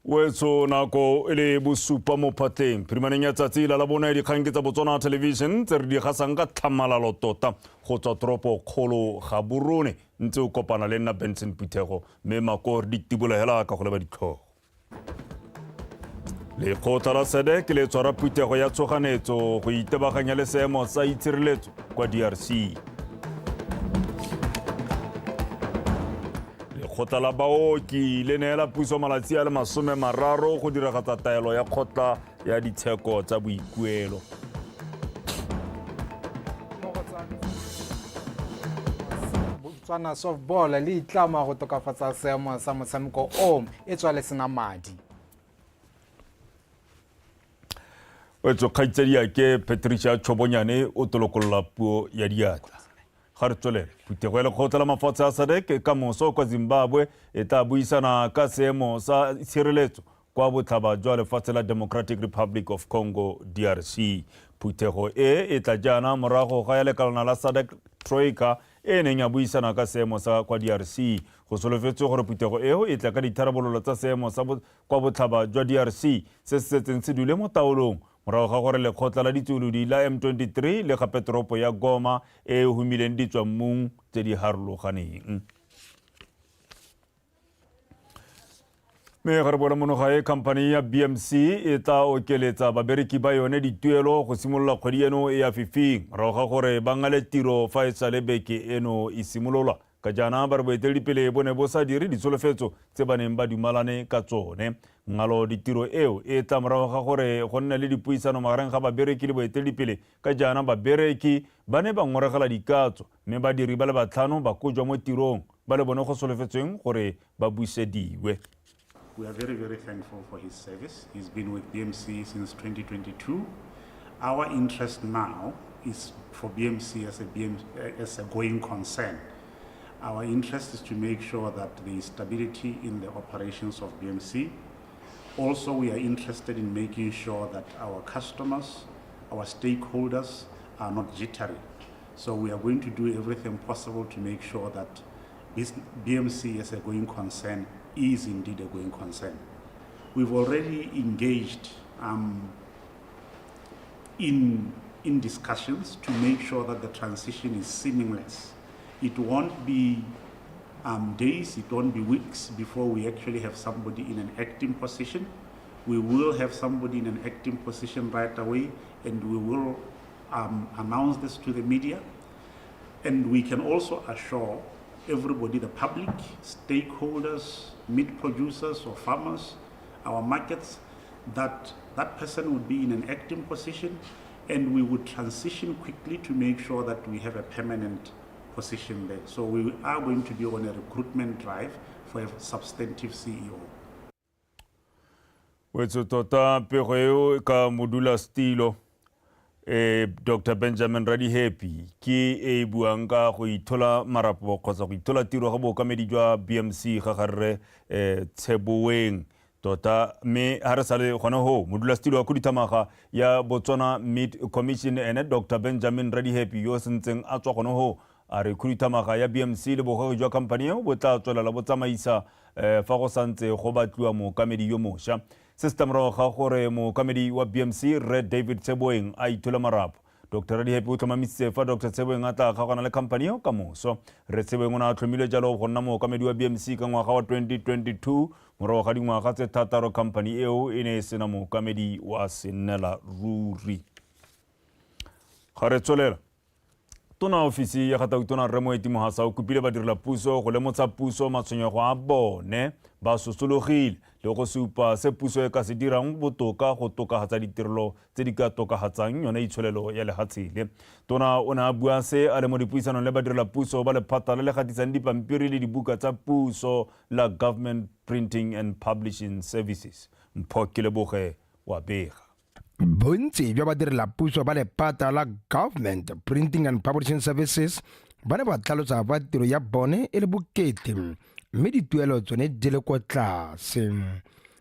Wetso nako ele bosupa mo phateng phirimaneng ya tsatsi la bona dikgang ke tsa Botswana Television tse re di gasang ka tlhamalalo tota go tswa toropo kgolo Gaborone ntse o kopana le nna Benson Phuthego mme mako di tibolegela ka go leba ditlhogo le kgotla la SADC le tshwara Phuthego ya tshoganetso go itebaganya le seemo sa itshireletso kwa DRC kgotla la baoki le neela puso malatsi a le 30 go diragatsa taelo ya kgotla ya ditsheko tsa boikuelo Botswana softball le itlama go tokafatsa seemo sa motshameko o e tswa le sena madi Wetso kgaitsedi ke Patricia Chobonyane o tolokolola puo ya diatla ga re tswelele Phuthego ya lekgotla la mafatshe a SADC ka moso kwa Zimbabwe e tla buisana ka seemo sa tshireletso kwa botlhaba jwa lefatshe la Democratic Republic of Congo DRC Phuthego e tla jana morago ga ya lekalana la SADC Troika e neng ya buisana ka seemo sa kwa DRC go solofetswe gore Phuthego eo e tla ka ditharabololo tsa seemo sa kwa botlhaba jwa DRC se se setseng se dule mo taolong morago ga gore lekgotla la ditsolodi la M23 le gape toropo ya Goma e humileng ditswammung tse di harologaneng mme ga re bona monogae khamphane ya BMC e tla okeletsa babereki ba yone dituelo go simolola kgwedi eno e ya fifing morago ga gore ba ngale tiro fa e sa le beke eno e simolola ka jaana ba re boeteledipele bo ne bo sa dire ditsholofetso tse ba neng ba dumalane ka tsone ngalo ditiro eo e tla morago ga gore go nne le dipuisano magareng ga babereki le boeteledipele ka jaana babereki ba ne ba ngoregela dikatso mme badiri ba le batlhano ba kojwa mo tirong ba le bone go solofetsweng gore ba busediwe. We are very, very thankful for his service. He's been with BMC since 2022. Our interest now is for BMC as a going concern. Our interest is to make sure that there is stability in the operations of BMC. Also, we are interested in making sure that our customers, our stakeholders are not jittery. So we are going to do everything possible to make sure that this BMC as a going concern is indeed a going concern. We've already engaged in discussions to make sure that the transition is seamless. It won't be days, it won't be weeks before we actually have somebody in an acting position. We will have somebody in an acting position right away, and we will announce this to the media. And we can also assure everybody, the public, stakeholders, meat producers or farmers, our markets, that that person would be in an acting position, and we would transition quickly to make sure that we have a permanent position there. So we are going to be on a recruitment drive for a substantive CEO. Wetso tota pego eo ka modula stilo Dr. Benjamin Radihappy ke e buang ka go ithola marapo kgotsa go ithola tiro ga bookamedi jwa BMC ga garre Tsheboeng tota me ha re sale gona ho modula stilo wa kudithamaga ya Botswana Meat Commission ene Dr. Benjamin Radihappy yo sentseng a tswa gona ho a re kudithamaga ya BMC le bogego jwa company eo bo tla tswelela bo tsamaisa fa go santse go batliwa mookamedi yo mošwa system ro ga gore mookamedi wa BMC Red David Tsheboeng a ithola marapo Dr. Radihappy o tlhomamisitse fa Dr. Tsheboeng a tla gagana le company eo ka moso re Tsheboeng o ne a tlhomile jalo go nna mookamedi wa BMC ka ngwaga wa 2022 morago ga dingwaga tse 3 company eo e ne e sena mookamedi wa senela ruri ga re tswelela tona ofisi ya Gatautona Remoeti Mohasa o kopile badirela puso go lemotsa puso matshwenyego a bone ba sosologile le go supa se puso e ka se dirang botoka go tokagatsa ditirelo tse di ka tokagatsang yona itsholelo ya lehatshele tona o ne a bua se a le mo dipuisanong le badirela puso ba lephata le le gatisang dipampiri le dibuka tsa puso la Government Printing and Publishing Services Mpho Keleboge wa bega bontsi bja badirela puso ba lephata la Government Printing and Publishing Services ba ne ba tlhalotsa ba tiro ya bone e le bokete mme dituelo tsone di le kwa tlase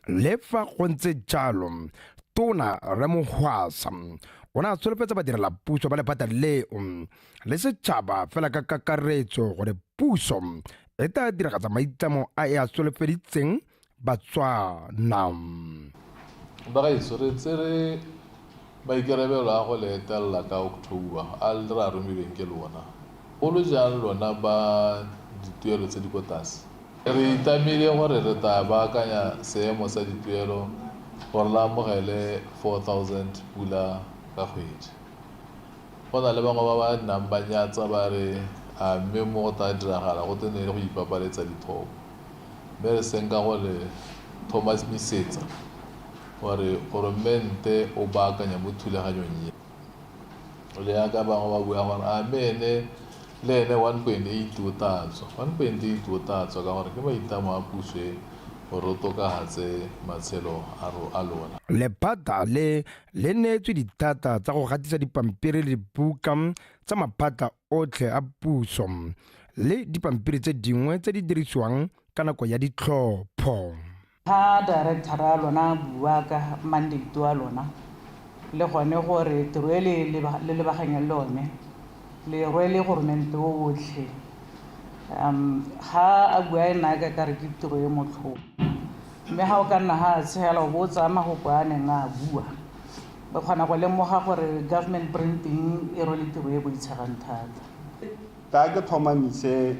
le fa go ntse jalo tona Ramohwasa o ne a solofetsa badirela puso ba lephata leo le setšhaba fela ka kakaretso gore puso e tla diragatsa maitlamo a e a solofeditseng Batswana. Bagaiso re tsere maikarabelo a go le etella ka October a le ra romilweng ke lona golo jang lona ba dituelo tse di kwa tlase re itamile gore re ta baakanya seemo sa dituelo gore la amogele 4,000 pula ka kgwedi go na le bangwe ba ba nnang ba nyatsa ba re a mme mo go tla diragala go tene le go ipapaletsa dithopo mme re seng ka go le Thomas Misetsa gore goromente o baakanya mo thulaganyong ye le ya ka bangwe ba bua gore a mene le ene 1.8 o tatswa 1.8 o tatswa ka gore ke maitamo a puso e gore o tokagatse matshelo a lona. Lephata le neetswe dithata tsa go gatisa dipampiri le dibuka tsa maphata otlhe a puso le dipampiri tse dingwe tse di dirisiwang ka nako ya ditlhopho. Ha director a lona bua ka mandate wa lona le gone gore tiro e le lebaganya lone le rwele goromente o otlhe ha a bua ena ka re ke tiro e motlho mme ha o ka nna ha tshela o botsa magopo a neng a bua ba kgona go lemoga gore government printing e rwele tiro e boitshegang thata ka ke tlhomamise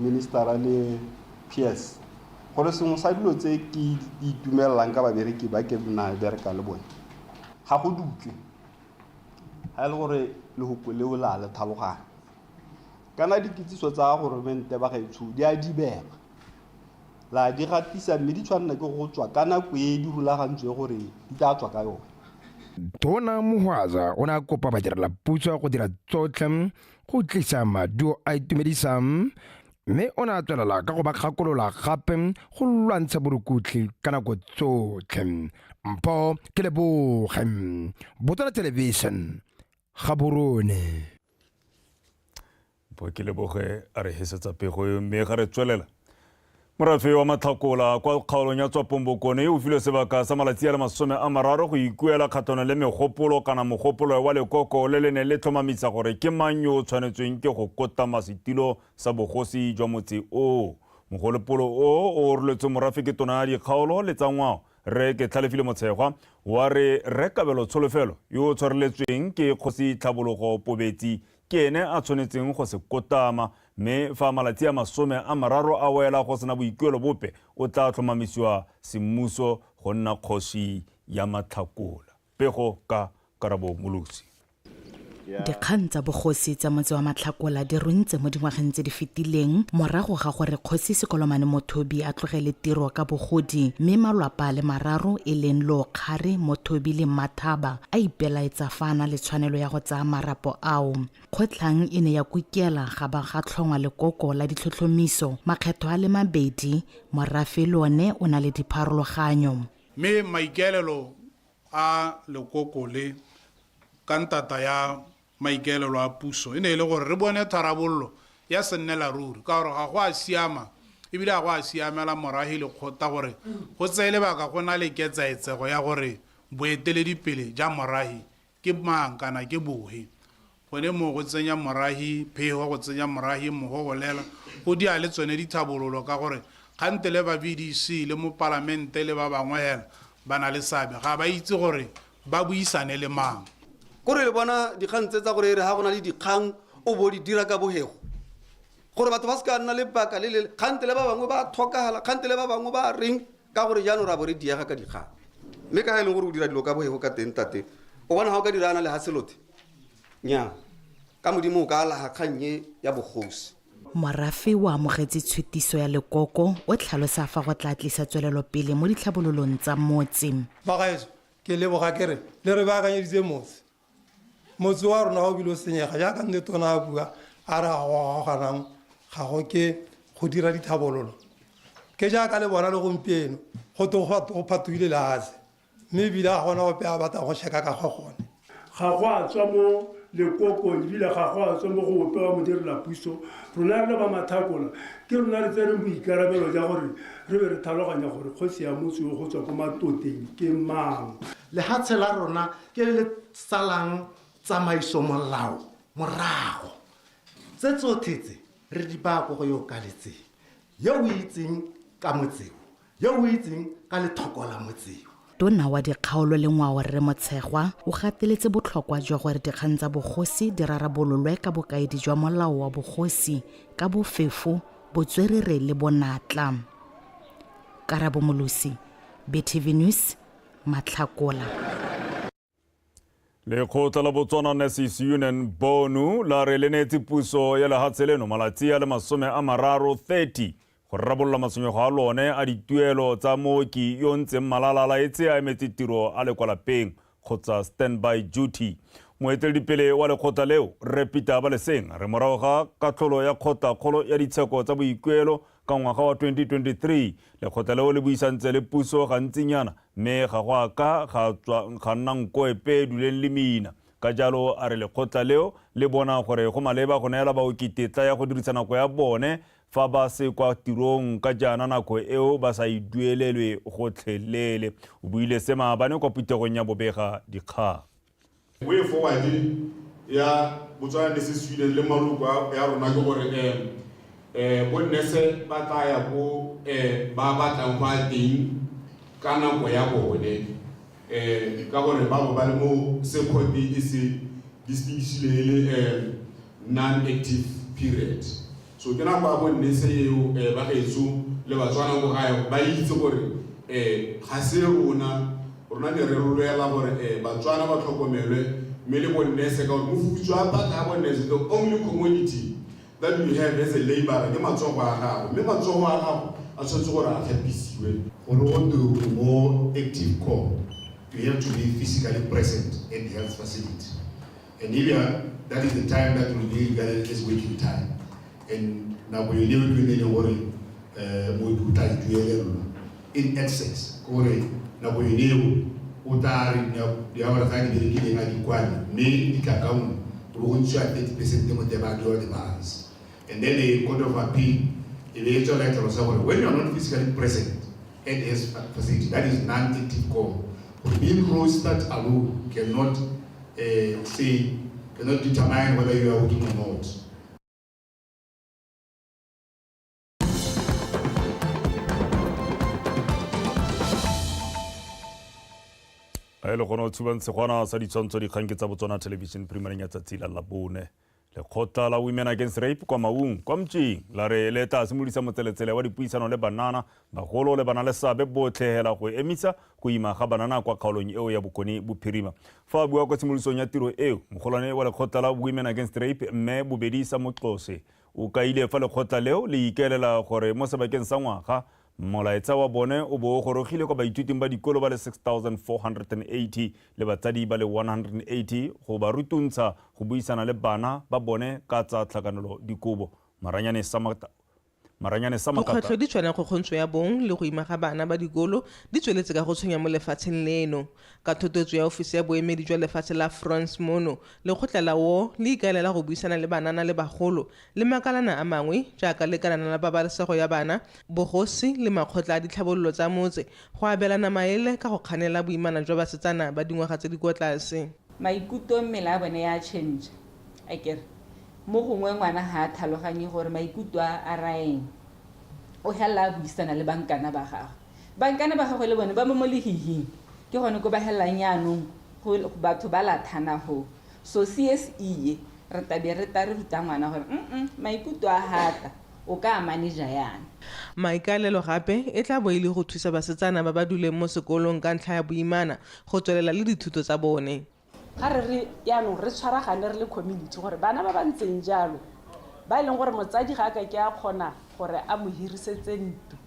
ministera le PS gore sengwe sa dilo tse ke itumellang ka babereki ba ke nna bereka le bone ga go dutle ha le gore le go kwele o la le thalogana kana dikitsiso tsa goromente ba gaetsho di a dibega la di gatisa mme di tshwanela ke go tswa kana go e di rulagantswe gore di tla tswa ka yone. Tona Muhwaza o ne a kopa badirela puso go dira tsotlhe go tlisa maduo a itumedisang mme o ne a tswelela ka go ba kgakolola gape go lwantsha borukhutlhi ka nako tsotlhe. Mpho ke Leboge, Botswana Television, Gaborone. Mpho ke Leboge a re hesetsa pego mme ga re tswelela morafe wa Matlhakola kwa kgaolong ya Tswapombokone o filwe sebaka sa malatsi a le 30 go ikuela kgatlhanong le megopolo kana mogopolo wa lekoko le ne le tlhomamisa gore ke mang yo o tshwanetsweng ke go kotama setilo sa bogosi jwa motse o. Mogopolo o ruletswe morafe ke tona ya dikgaolo le tsa ngwao re ke Tlhalefile Motshekgwa wa re Rekabelo Tsholofelo yo o tshwareletsweng ke Kgosi Tlhabologo Pobetsi ke ene a tshwanetseng go se kotama mme fa malatsi a 30 a wela go sena boikuelo bope o tla tlhomamisiwa semmuso go nna kgosi ya Matlhakola. Pego ka Karabo Molusi. Dikgang tsa bogosi tsa motse wa Matlhakola di runtse mo dingwageng tse di fetileng morago ga gore Kgosi Sekolomane Mothobi a tlogele tiro ka bogodi mme malwapa le mararo e leng Lokgare, Mothobi le Mathaba a ipelaetsa fana le tshwanelo ya go tsaya marapo ao. Kgotlang e ne ya kukela ga ba ga tlhongwa lekoko la ditlhotlhomiso makgetho a le mabedi morafe lone o na le dipharologanyo mme maikaelelo a lekoko le ka ntata ya maikaelelo a puso e ne e le gore re bone tharabollo ya sennela ruri ka gore ga go a siama ebile ga go a siamela morahi le kgota gore go tseele baka go na le ketsaetsego ya gore boeteledipele ja morahi ke mang kana ke bohe gone mo go tsenya morahi phego go tsenya morahi mogogolela go dia le tsone dithabololo ka gore kgante le ba BDC le mo parlamente le ba bangwe hela ba na le sabe ga ba itse gore ba buisane le mang gore le bona dikgang tse tsa gore re ha gona le dikgang o bo di dira ka bogego gore batho ba se ka nna le baka le kgante le ba bangwe ba thokagala kgante le ba bangwe ba reng ka gore jaanong ra bo re diega ka dikgang mme ka ga e leng gore o dira dilo ka bogego ka teng tate o bona ga o ka dirana le haselote nya ka modimo o ka laga kgannye ya bogosi. Morafe wa amogetse tshutiso ya lekoko o tlhalosa fa go tla tlisa tswelelo pele mo ditlhabololong tsa motse. Bagaetso ke leboga kere le re baakanyeditse motse wa rona go bile o senyega jaaka nne tona a bua a re ga go ganang ga go ke go dira dithabololo ke jaaka le bona le gompieno go to go phatogile lease mme ebile ga gona gope a batla go sheka ka go gone ga go a tswa mo lekoko ebile ga go a tswa mo go opewa modirela puso rona re le ba Matlhakola ke rona re tsereng boikarabelo ja gore re be re tlhaloganya gore kgosi ya motse o go tswa ko matoteng ke mang lehatshe la rona ke le salang tsamaiso molao morago tse tsothetse re di ba go yo kaletse yo o itseng ka motseo yo o itseng ka lethoko la motseo. Tona wa dikgaolo le ngwao Rre Motshegwa o gateletse botlhokwa jwa gore dikgang tsa bogosi di rarabololwe ka bokaedi jwa molao wa bogosi ka bofefo, botswerere le bonatla. Karabo Molusi, BTV News, Matlhakola. Lekgotla la Botswana Nurses Union Bonu la re le neetse puso ya lehatshe leno malatsi a le 30 go rarabolla matshwenyego a lone a dituelo tsa mooki yo ntseng malalalaetse a emetse tiro a le kwa lapeng kgotsa standby duty. Moeteledipele wa lekgotla leo Rre Peter Baleseng re morago ga katlholo ya kgotla-kgolo ya ditsheko tsa boikuelo ka ngwaga wa 2023 lekgotla leo le buisantse le puso gantsinyana mme ga go ka ga nna nko epe duleng le mina. Ka jalo a re lekgotla leo le bona gore go maleba go neela baoki tetla ya go dirisa nako ya bone fa ba se kwa tirong ka jana nako eo ba sa iduelelwe gotlhelele. O buile se maabane kwa putegong ya bobega dikgang. Way forward ya Botswana Nurses Union le maloko ya rona ke gore bo nese ba tla ya go ba batlang go a teng ka nako ya bone ka gore ba ba le mo sekgoti e se distinguishile non-active period. So ke nako ya bo nese eo ba gaetso le Batswana go gae ba itse gore ga se rona ne re rolela gore Batswana ba tlhokomelwe mme le bonnese ka gore mofutso a batla bonnese the only commodity that we have as a labor ke matsogo a gago mme matsogo a gago a tshwanetse gore a tlhapisiwe. Gore go to more active core, you have to be physically present at the health facility, and even that is the time that will be regarded as waiting time. And now we live with the worry in excess gore na go eneo o tari ya wa tsani di rekile nga dikwani mme di kakao go ntse a 30% mo teba do the balance. And then the Court of Appeal eventually let us say when you are not physically present at this facility, that is non-active core. Being rostered alone cannot determine whether you are working or not. A le gono tshubang segwana sa ditshwantsho dikgang ke tsa Botswana Television Premiering ya tsatsi la Labone. Lekgotla la Women Against Rape kwa Maung kwa Mtšheng la re le tla simolisa motseletsele wa dipuisano le banana bagolo le bana le sabe botlhegela go emisa go ima ga banana kwa kgaolong eo ya Bokone Bophirima. Fa bua kwa tshimolisong ya tiro eo mogolwane wa lekgotla la Women Against Rape mme Bobedisa Motlose o kaile fa lekgotla leo le ikelela gore mo sebakeng sa ngwaga molaetsa wa bone o bo gorogile kwa baithuting ba dikolo ba le 6,480 le batsadi ba le 180 go ba rutuntsha go buisana le bana ba bone ka tsa tlhakanelo dikobo. Maranyane Samakata. Bokgwetlho di tshwana go kgontsho ya bong le go ima ga bana ba dikolo di tsweletse ka go tshwenya mo lefatsheng leno. Ka thototso ya ofisi ya boemedi jwa lefatshe la France mono lekgotla la wo le ikaelela go buisana le banana le bagolo le makalana a mangwe jaaka lekalana la pabalesego ya bana, bogosi le makgotla a ditlhabololo tsa motse go abelana maele ka go kganela boimana jwa basetsana ba dingwaga tse di kwa tlase. Maikutlo mmele a bone ya change a kere mo gongwe ngwana ha tlhaloganye gore maikutlo a raeng o hela buisana le bankana ba gagwe le bone ba mo lehihing ke gone go ba helang yaanong go batho ba lathana go so CSE re tabe re ta re ruta ngwana gore maikutlo a hata o ka manager yana. Maikalelo gape e tla bo ile go thusa basetsana ba ba duleng mo sekolong ka ntlha ya boimana go tswelela le dithuto tsa bone. Ga re yaanong re tshwaragane re le community gore bana ba ba ntseng jalo ba ileng gore motsadi ga ka ke a kgona gore a mo hirisetse ntlo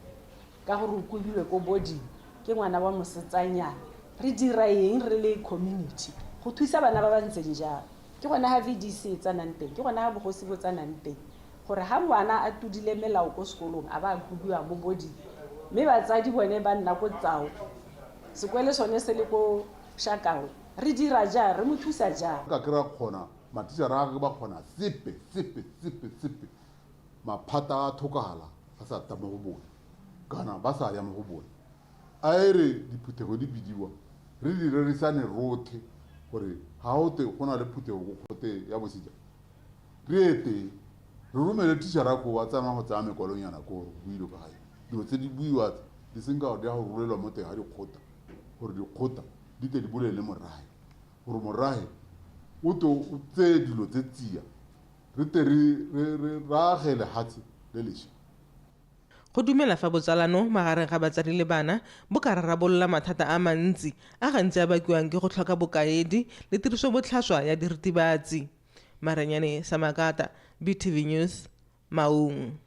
ka gore o kubilwe ko body ke ngwana wa mosetsanyana re dira eng re le community go thusa bana ba ba ntseng jalo ke gona ha VDC tsa nang teng ke gona ha bogosi bo tsa nang teng gore ha ngwana a tudile melao ko sekolong a ba kubiwa mo body mme batsadi bone ba nna ko tsao sekwele sone se le ko Shakao re dira ja re mo thusa ja ka kra khona matisa ra ga ba khona sipe maphata a thokala a sa tama go bona kana ba sa ya mo go bona a ere diputhego di bidiwa re di rerisane rothe gore ha o te gona le puthego go khote ya bosija re ete re romele tishara go wa tsama go tsama kolonyana ko builo ka gae dilo tse di buiwa di seng ka gore di a go rolelwa mo teng ga dikgota gore dikgota di tle di bolele morae gore morae o to o tseye dilo tse tsia re te re age lehatshe le lešwa. go dumela fa botsalano magareng ga batsadi le bana bo ka rarabolola mathata a mantsi a gantsi a bakiwang ke go tlhoka bokaedi le tiriso botlhaswa ya diritibatsi. Maranyane Samakata, BTV News, Maung.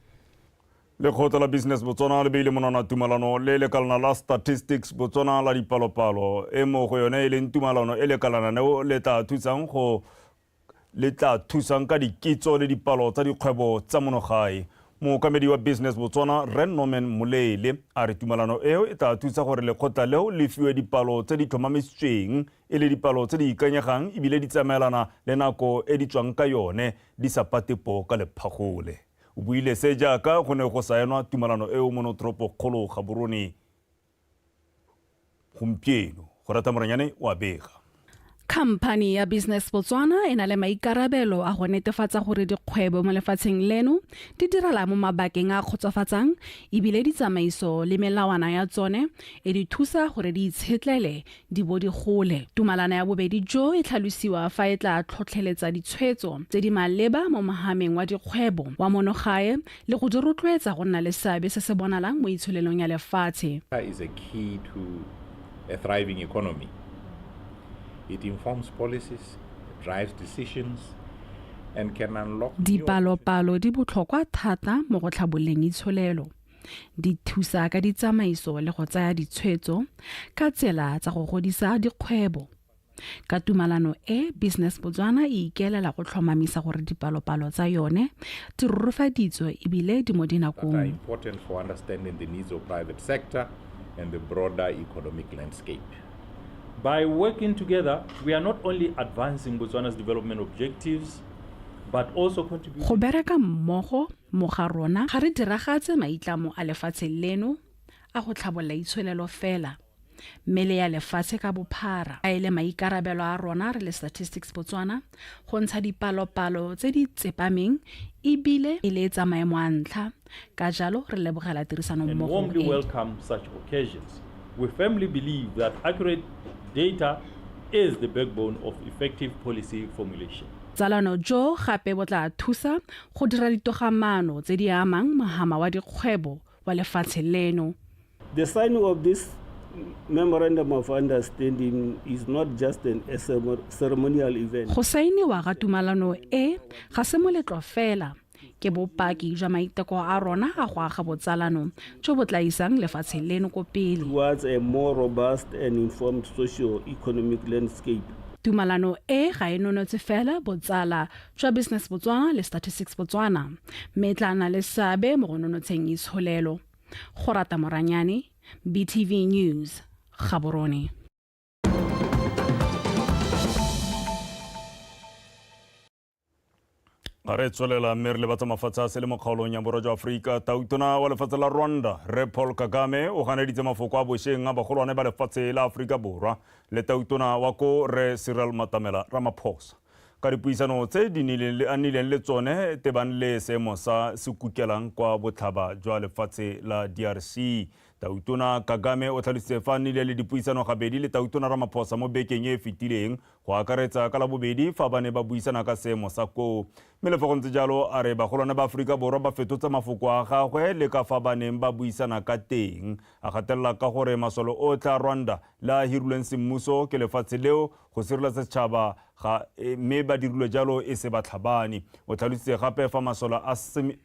Lekgotla la business Botswana le beile monana tumalano le lekalana la statistics Botswana la dipalopalo e mo go yone e leng tumalano e lekalana neo le tla thusang ka dikitso le dipalo tsa dikgwebo tsa monogae. Mookamedi wa business Botswana Ren Norman Molele a re tumalano eo e tla thusa gore lekgotla leo le fiwe dipalo tse di tlhomamisitsweng e le dipalo tse di ikanyegang ebile di tsamaelana le nako e di tswang ka yone di sa patepo ka lephagole. O buile se jaaka go ne go saenwa tumalano eo mo Notoropo-kgolo Gaborone gompieno. Go rata Moranyane wa bega. Khamphane ya Business Botswana e na le maikarabelo a go netefatsa gore dikgwebo mo lefatsheng leno di direla mo mabakeng a kgotsofatsang ebile ditsamaiso le melawana ya tsone e di thusa gore di itshetlele di bo di gole. Tumalano ya bobedi jo e tlhalosiwa fa e tla tlhotlheletsa ditshwetso tse di maleba mo mohameng wa dikgwebo wa monogae le go di rotloetsa go nna le seabe se se bonalang mo itsholelong ya lefatshe. Is a key to a thriving economy. It informs policies, drives decisions, and can unlock dipalopalo di botlhokwa thata mo go tlhaboleng itsholelo. Di thusa ka ditsamaiso le go tsaya ditshwetso ka tsela tsa go godisa dikgwebo. Ka tumalano e Business Botswana e ikelela go tlhomamisa gore dipalopalo tsa yone di rurufaditswe ebile di mo dinakong. Important for understanding the needs of private sector and the broader economic landscape. By working together, we are not only advancing Botswana's development objectives, but also contributing. Go bereka mmogo mo ga rona ga re diragatse maitlamo a lefatshe leno a go tlhabolla itsholelo fela. Mele ya lefatshe ka bophara a ile maikarabelo a rona re le Statistics Botswana go ntsha dipalopalo tse di tsepameng ebile e le tsa maemo a ntlha ka jalo re lebogela tirisano mmogo. And warmly welcome such occasions. We firmly believe that accurate data is the backbone of effective policy formulation. Tsalano jo gape bo tla thusa go dira ditogamano tse di amang mohama wa dikgwebo wa lefatshe leno. The signing of this memorandum of understanding is not just a ceremonial event. Go sainiwa ga tumalano e ga se moletlo fela ke bopaki jwa maiteko a rona a go aga botsalano jo bo tla isang lefatshe leno ko pele. Towards a more robust and informed socio-economic landscape. Tumalano e ga e nonotse fela botsala jwa Business Botswana le Statistics Botswana metlana le sabe mo go nonotsheng itsholelo. Go rata Moranyane, BTV News, Gaborone. Re tswelela mme re le batsa mafatshe a se le mo kgaolong ya borwa jwa Aforika. Tautona wa lefatshe la Rwanda Re Paul Kagame o ganeditse mafoko a bošeng a bagolwane ba lefatshe la Aforika Borwa le tautona wa ko Re Cyril Matamela Ramaphosa ka dipuisano tse di annileng le tsone tebang le seemo sa se kukelang kwa botlhaba jwa lefatshe la DRC. Tautona Kagame o tlhalositse fa nnile le dipuisano gabedi le tautona Ramaphosa mo bekeng e fetileng go akaretsa ka la bobedi fa ba ne ba buisana ka seemo sa koo. Mme le fa go ntse jalo a re bagolwane ba Aforika Borwa ba fetotse mafoko a gagwe le ka fa ba neng ba buisana ka teng. A gatelela ka gore masolo otlhe a Rwanda la hirilweng semmuso ke lefatshe leo go sireletsa setšhaba mme ba dirilwe jalo e se batlhabane. O tlhalositse gape fa masolo a SAMI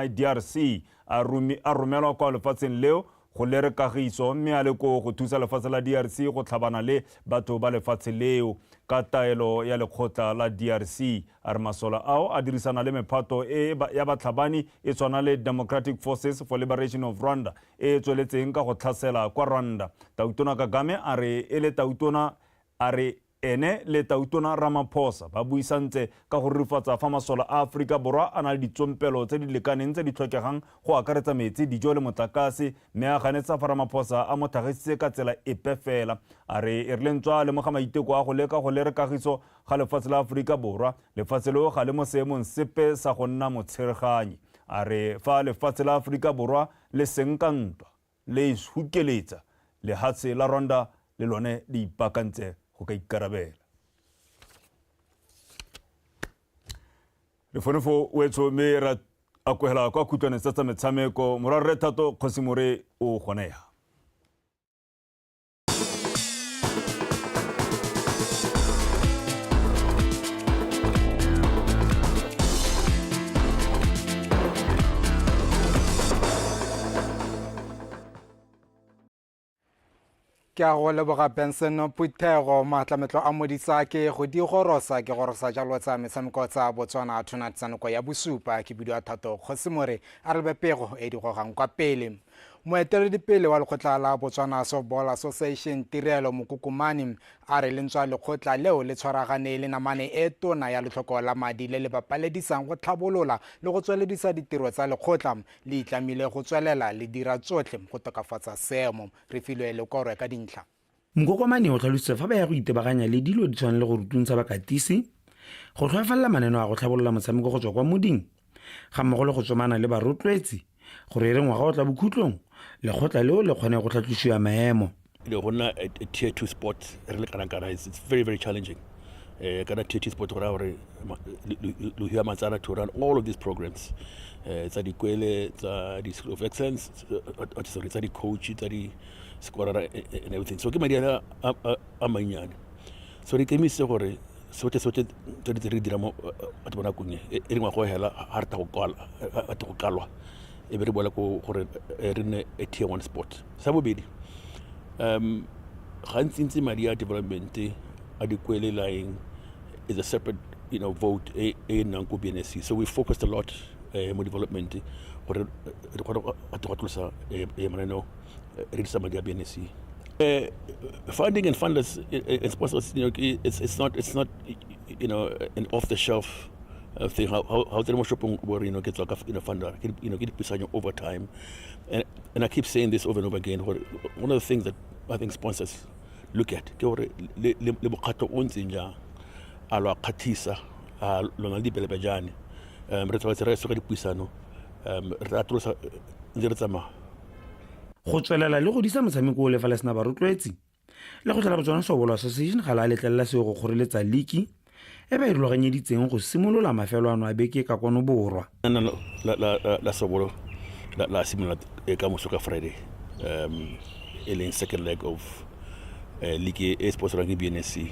DRC a romelwa kwa lefatsheng leo go lere kagiso mme a le ko go thusa lefatshe la DRC go tlhabana le batho ba lefatshe leo ka taelo ya lekgotla la DRC. A re masola ao a dirisana le mephato ya batlhabani e tshwana le Democratic Forces for Liberation of Rwanda e tsweletseng ka go tlhasela kwa Rwanda. Tautona Kagame a re ene le tautona Ramaphosa ba buisantse ka go rurifatsa fa masola a Aforika Borwa a na le ditsompelo tse di lekaneng tse di tlhokegang go akaretsa metsi, dijo le motlakase, mme a ganetsa fa Ramaphosa a mo tlhagisitse ka tsela epe fela. A re e rileng tswa lemoga maiteko a go leka go lere kagiso ga lefatshe la Aforika Borwa. Lefatshe leo ga le mo seemong sepe sa go nna motsheraganyi. a re fa lefatshe la Afrika Borwa le senka ntwa le ishukeletsa lehatse la Rwanda le lone di ipakantse go ka ikarabela. Le fonofo wetso me ra akwela kwa kutlwana tsa metshameko morare thato Khosimore o goneya. ke a go leboga Benson Puthego matlametlo a modisa ke go di gorosa jalo tsa metshameko tsa Botswana tonight tsanoko ya bosupa ke bidio thato Khosimore a re bepego e di gogang kwa pele moeteledipele wa lekgotla la Botswana Softball Association Tirelo Mokukumane a re lentswa lekgotla leo le tshwaragane le namane e tona ya letlhoko la madi le le bapaledisang go tlhabolola le go tsweledisa ditiro tsa lekgotla le itlamile go tswelela le dira tsotlhe go tokafatsa seemo re filwe lekoro ka dintlha. Mokukumane o tlhalositse fa ba ya go itebaganya le dilo di tshwana le go rutuntsha bakatisi go tlhoafalla maneno a go tlhabolola motshameko go tswa kwa moding ga mmogo le go tsomana le barotloetsi gore re ngwaga o tla bokhutlong lekgotla leo le kgone go tlhatlhosiwa maemo. A tier 2 sport it's very, very challenging. Tier 2 sport to run all of these programs. It's the School of Excellence, it's the coach, it's the scorer and everything. So so they came so to rediramo at Bonakunye, harta go kalwa. Everybody go a tier 1 sport. Sabobedi. Hansinzi Maria development adequately lying is a separate vote a nanku BNSC. So we focused a lot more development or BNSC. Funding and funders and sponsors, it's not an off the shelf thing. How the most shopping where gets like funder, get it over time, and I keep saying this over and over again. One of the things that I think sponsors look at, le bokato onzinja, alo katisa, lonaldi belebejani, retawatse soka dipuisano, ratlosa ndiretsama. Go tswelela le go disa motshameko o lefa le sena barotloetsi le go tla Botswana Softball Association ga la letlelela se go kgoreletsa league e ba irologanyeditseng go simolola mafelo ano a beke ka kono borwa la Softball la simolola ka mosoka Friday in second leg of league e sponsored by BNSC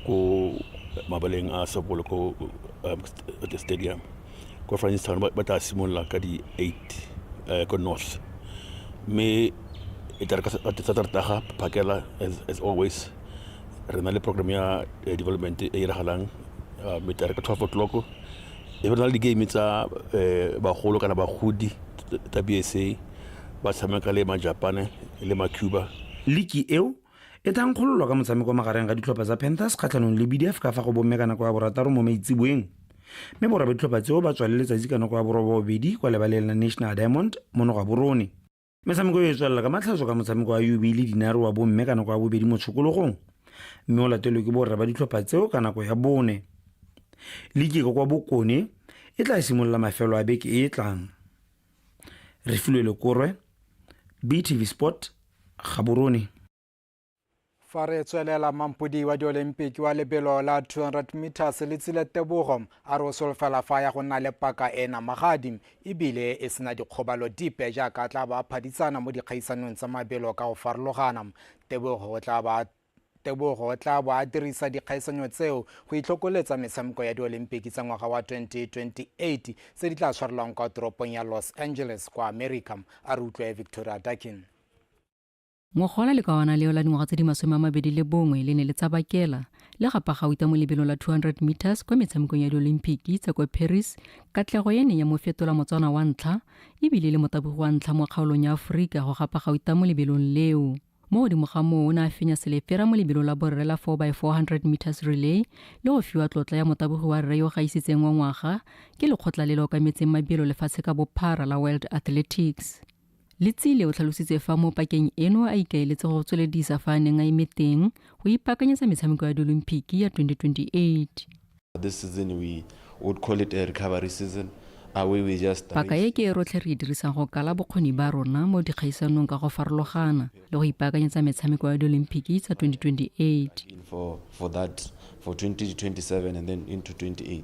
ko mabaleng a Softball ko the stadium ko Francistown ba ta simolola ka di 8 ko north. Me itarka pakela as always renale program ya development e irahalang me tarka 12 o'clock e bana le game tsa bagolo kana bagodi ta BSA ba tshameka le ma Japan le ma Cuba. Liki eo e thankgololwa ka motshameko magareng ga ditlhopha tsa Panthers kgatlhanong le BDF ka fa go bommekana kwa borataro mo maitsiboeng me bora ba ditlhopha tseo ba tswaleletsa dikana kwa borobobedi kwa lebaleng la National Diamond mono ga borone. Metshameko e tswalla ka matlhatso ka motshameko wa UB le dinaro wa bomme ka nako ya bobedi mo tshokologong mme o latelwe ke borra ba ditlhopha tseo ka nako ya bone. Ligi kwa Bokone e tla simolola mafelo a beke e tlang. Re filwe lekorwe BTV Sport Gaborone. Fa re tswelela mampudi wa di-Olympic wa lebelo la 200 meters le tsile Tebogo a re o solofela fa ya go nna le paka e namagadi ebile e sena dikgobalo dipe jaaka tla ba phadisana mo dikgaisanong tsa mabelo ka go farologana. Tebogo o tla ba dirisa dikgaisanyo tseo go itlhokoletsa metshameko ya di-Olympic tsa ngwaga wa 2028 tse di tla tshwarelwang kwa toropong ya Los Angeles kwa America. A re utlwe Victoria Dakin. Ngogola le kawana leo la dingwaga tse di 21 le ne le tsabakela le gapagauta mo lebelo la 200 meters kwa metshamekong ya di-Olympic tsa kwa Paris. Katlego ye ne ya mo fetola Motswana wa ntlha ebile le motabogi wa ntlha mo kgaolong ya Aforika go gapagauta mo lebelong leo. Mo godimo ga moo o ne a fenya selefera mo lebelo la borre la 4x400 meters relay le go fiwa tlotla ya motabogi wa rre yo ga isitseng wa ngwaga ke lekgotla le le okametseng mabelo lefatshe ka bophara la World Athletics. Letsile o tlhalositse fa mo pakeng eno a ikaeletse go tsweledisa fa neng a imeteng go ipakanyetsa metshameko ya di-Olympic ya 2028. This season we would call it a recovery season. away with just paka ye ke e rotlhe re e dirisang go kala bokgoni ba rona mo dikgaisanong ka go farologana le go ipaakanyetsa metshameko ya di-Olimpiki tsa 2028 for that for 2027 and then into 28.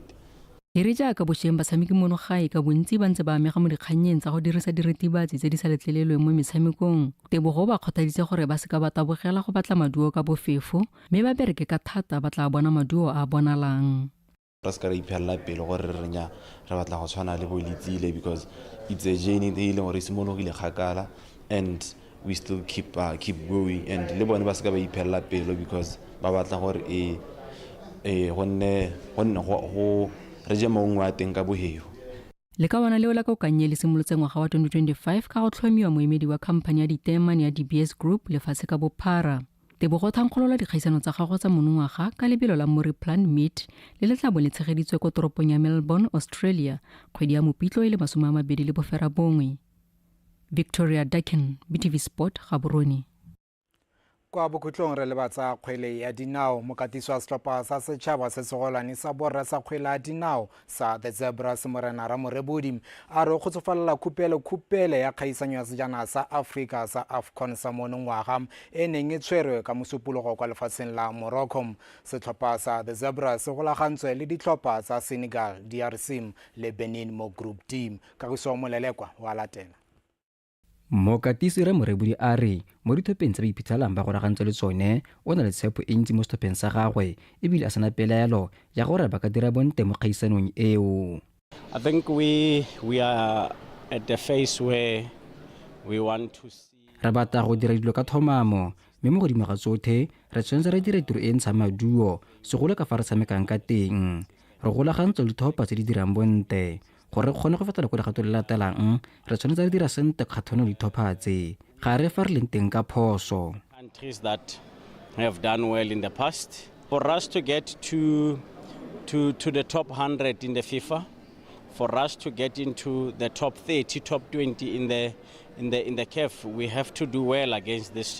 e re jaaka bošeng batshameki mono gae ka bontsi ba ntse ba amega mo dikganyeng tsa go dirisa diritibatsi tse di sa letlelelweng mo metshamekong. Tebogo ba kgothaditse gore ba seka ba tabogela go batla maduo ka bofefo mme ba bereke ka thata ba tla bona maduo a bonalang. Ra ska re iphelela pele gore re nya re batla go tshwana le bo Letsile because it's a journey e leng gore simologile kgakala and we still keep going and le bone ba seka ba iphelela pele because ba batla gore gonne go re je maungo a teng ka boheo. Le ka bona leo la kokanye le simolotse ngwaga wa 2025 ka go tlhomiwa moemedi wa khamphane ya ditemane ya DBS Group lefatshe ka bophara. Tebogo thankgolola dikgaisano tsa gago tsa monongwaga ka lebelo la Moriplan Meet le letlabo le tshegeditswe ko toropong ya Melbourne, Australia, kgwedi ya Mopitlwe e le 2021. Victoria Dakin, BTV Sport, Gaborone. Kwa bokhutlong re lebatsa kgwele ya dinao mokatiso wa setlhopha sa setšhaba se segolwane sa borra sa kgwele ya dinao sa The Zebras Morena Ramorebodi a re kgotsofalela khupele ya kgaisanyo ya sejana sa Africa sa AFCON sa monongwaga e neng e tshwerwe ka mosupologo kwa lefatsheng la Morocco. Setlhopha sa The Zebras se golagantswe le ditlhopha tsa Senegal, DRC le Benin mo Group D. Kagiso Molelekwa wa latela. Mokatisi Ramorebodi a re mo dithopeng tse ba iphitlhelang ba goragantswe le tsone o na le tshepo e ntsi mo setlhopheng sa gagwe ebile a sena pelaelo ya gore ba ka dira bonte mo kgaisanong eo. I think we are at the phase where we want to see re batla go dira dilo ka thomamo mme mo godimo ga tsotlhe re tshwanetse re dire tiro e ntshang maduo segolo ka fa re tshamekang ka teng. Re golagantswe le dithopa tse di dirang bonte gore kgone go fetela ko legato le latelang re tshwanetse re dira sente kgatlhanong le dithopa tse ga re fa re leng teng ka phoso. Countries that have done well in the past for us to get to the top 100 in the FIFA, for us to get into the top 30, top 20 in the CAF, we have to do well against these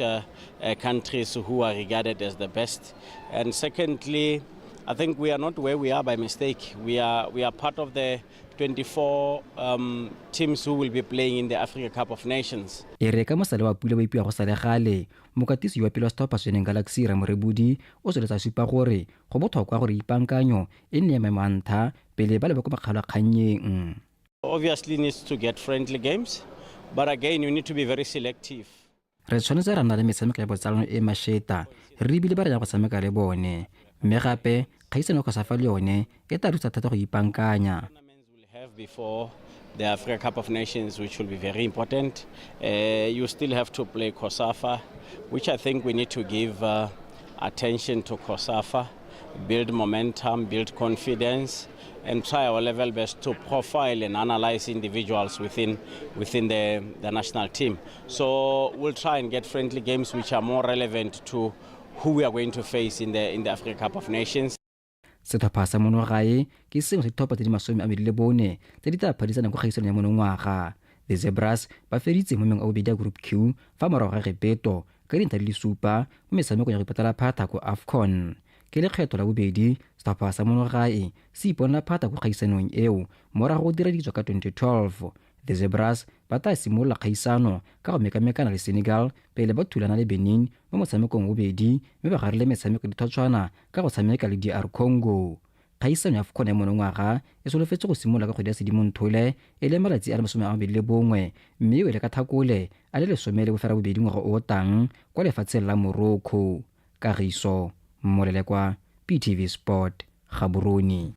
countries who are regarded as the best. And secondly, I think we are not where we are by mistake. We are part of the 24 teams who will be playing in the Africa Cup of Nations. Ere ka mosale wa pula ba ipia go sale gale mokatisi wa pele wa setlhopha seno Galaxy Ramorebodi o tsweletsa supa gore go botlhokwa gore ipankanyo e nne mamantha pele ba le go makgala kganyeng. Obviously needs to get friendly games, but again you need to be very selective. Re tshwanetse ra nna le metshameko ya botsalano e masheta re bile ba re ya go tshameka le bone mme gape kgaisano go sa fa le yone e tla rusa thata go ipankanya. Before the Africa Cup of Nations, which will be very important. You still have to play COSAFA, which I think we need to give attention to COSAFA, build momentum, build confidence, and try our level best to profile and analyze individuals within the national team. So we'll try and get friendly games which are more relevant to who we are going to face in the Africa Cup of Nations. Setlhopha sa monongwaga ke sengwe sa dithopa tse di 24 tse di tla phadisana go kgaisanong ya monongwaga. The Zebras ba feditse mo mengwe a bobedi ya Group Q fa morago ga repeto ka dintlha di le supa mo metshamekong ya go ipatala phata ko AFCON. Ke lekgetho la bobedi setlhopha sa monongwaga se iponela phata ko kgaisanong eo morago go dira ditso ka 2012. The Zebras ba tla simolola kgaisano ka go mekamekana le Senegal pele ba thulana le Benin mo motshamekong o bobedi mme ba garile metshameko dithotshwana ka go tshameka le DR Congo. Kgaisano ya AFCON ya monongwaga e solofetse go simolola ka kgwedi ya Sedimonthole e le malatsi a le 21 mme o ile ka Thakole a le 12 ngwaga o tang kwa lefatsheng la Morocco. Kagiso Molelekwa, PTV Sport, Gaborone.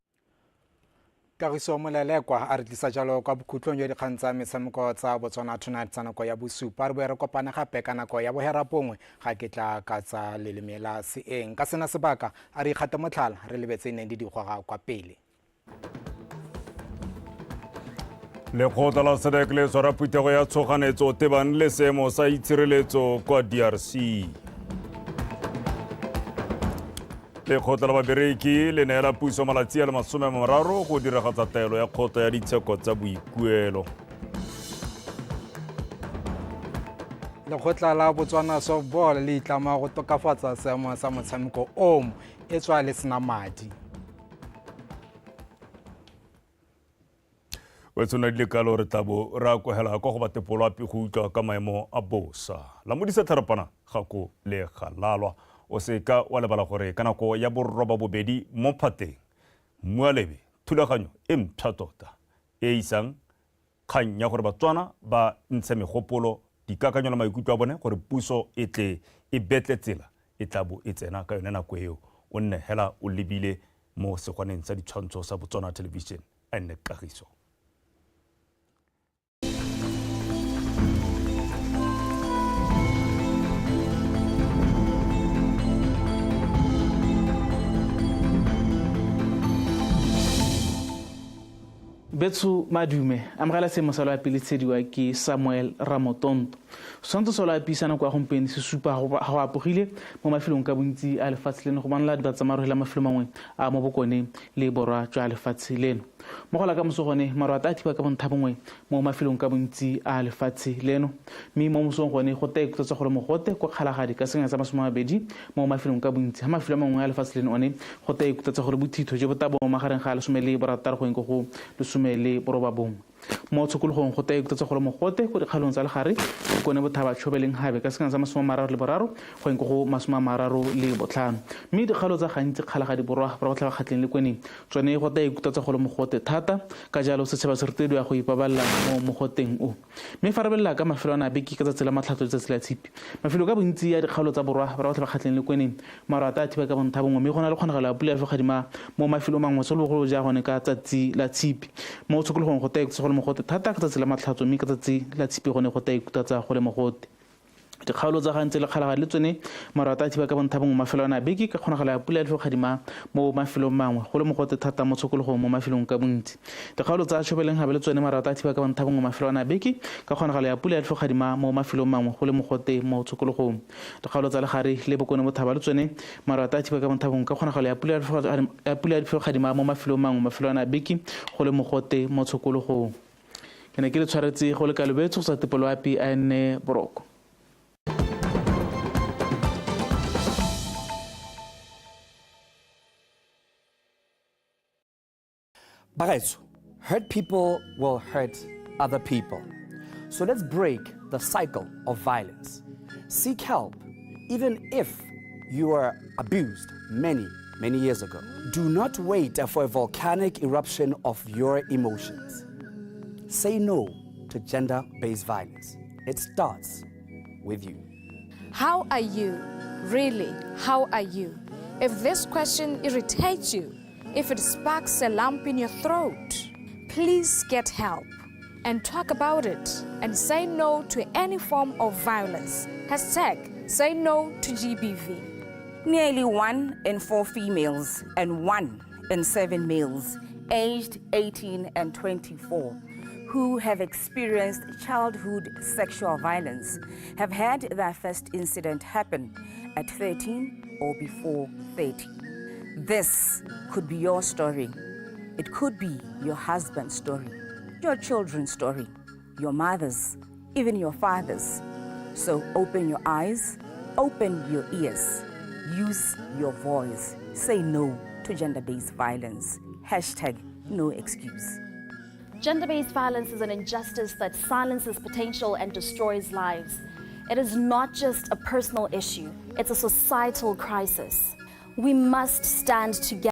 Kagiso Molelekwa a re tlisa jalo kwa bokhutlong jwa dikgang tsa metshameko tsa Botswana Tonight tsa nako ya bosupa re bo re kopane gape ka nako ya boherapongwe ga ke tla ka tsa lelemela seeng ka sena sebaka a re ikgate motlhala re lebetse neng di digwaga kwa pele. Lekgotla la SADC le tshwara phutego ya tshoganetso tebang le seemo sa itshireletso kwa DRC. Lekgotla la babereki le neela puso malatsi a le 30 go diragatsa taelo ya kgotla ya ditsheko tsa boikuelo. Lekgotla la Botswana Softball le itlama go tokafatsa seemo sa motshameko omo e tswa le sena madi. o tsona dile ka le tabo ra ko hela go bate poloapi go utlwa ka maemo a bosa la modisa tharapana ga ko le galalwa o se ka wa lebala gore kana ko ya borroba bobedi mo phateng mualebe thulaganyo e mpha tota e isang kgang ya gore Batswana ba ntshe megopolo dikakanyo le maikutlo a bone gore puso e tle e betle tsela e tlabo e tsena ka yone nako eo o nne hela o lebile mo segwaneng sa ditshwantsho sa Botswana Television a nne Kagiso. Betsu madume amogela seemo sa loapi tshediwa ke Samuel Ramotonto sonto sa loapi sana kwa gompieno se supa go apogile mo mafelong ka bontsi a lefatshe leno go banela dibatsamaro la mafelo mangwe a mo bokone le borwa jwa lefatshe leno mo go la ka mosogone maro a thiba ka bontha bongwe mo mafelong ka bontsi a lefatshe leno mme mo mosong gone go ta ikutsa gore mogote go kgalagadi ka sengwe sa masomabedi mo mafelong ka bontsi ha mafelo mangwe a lefatshe leno one go ta ikutsa gore bothitho je botabo mo magareng ga lesome le borataro go eng go lesome le boroba bongwe mo tshokologong go ta ikutsa gore mogote go dikgalong tsa legare kone bothaba tshobeleng habe ka sengwe sa masommararo le boraro go eng go masommararo le botlhano mme dikgalo tsa gantsi kgalagadi borwa ba botlhaba kgatleng le kweneng tsone go ta ikutsa gore mogote thata ka jalo setšhaba se rutediwa go ipabalela mo mogoteng o mme fa re belela ka mafelo a nabeki ka tsatsi la matlhatso le tsatsi la tshipi mafelo ka bontsi ya dikgalo tsa borwa ba botlhaba kgatleng le kweneng maro a thiba ka bontha bongwe mme go na le kgonagalo ya pula ya fegadima mo mafelo mangwe segologolo ja gone ka tsatsi la tshipi mo tshokologong go ta ikutsa gore mogote thata ka tsatsi la matlhatso mme ka tsatsi la tshipi gone go ta ikutsa go le mogote dikgaolo tsa gantse le kgalagadi le tsone maro a thiba ka bontha bongwe mafelo a nabeki ka kgonagalo ya pula ya fegadima mo mafelong mangwe go le mogote thata mo tshokologong mo mafelong ka bontsi dikgaolo tsa tshobeleng gabe le tsone maro a thiba ka bontha bongwe mafelo a nabeki ka kgonagalo ya pula ya fegadima mo mafelong mangwe go le mogote mo tshokologong dikgaolo tsa legare le bokone bothaba le tsone maro a thiba ka bontha bongwe ka kgonagalo ya pula ya fegadima mo mafelong mangwe mafelo a nabeki go le mogote mo tshokologong ke ne ke le tshwaretse go le ka lebetso sa tepoloapi a nne boroko. Bagaetso, hurt people will hurt other people. So let's break the cycle of violence. Seek help, even if you were abused many years ago. Do not wait for a volcanic eruption of your emotions. Say no to gender-based violence. It starts with you. How are you? Really, how are you? If this question irritates you, if it sparks a lump in your throat, please get help and talk about it and say no to any form of violence. Hashtag say no to GBV. Nearly 1 in 4 females and 1 in 7 males aged 18 and 24 who have experienced childhood sexual violence have had their first incident happen at 13 or before 30. This could be your story. It could be your husband's story, your children's story, your mother's, even your father's. So open your eyes, open your ears, use your voice. Say no to gender-based violence. Hashtag no excuse. Gender-based violence is an injustice that silences potential and destroys lives. It is not just a personal issue, it's a societal crisis. We must stand together.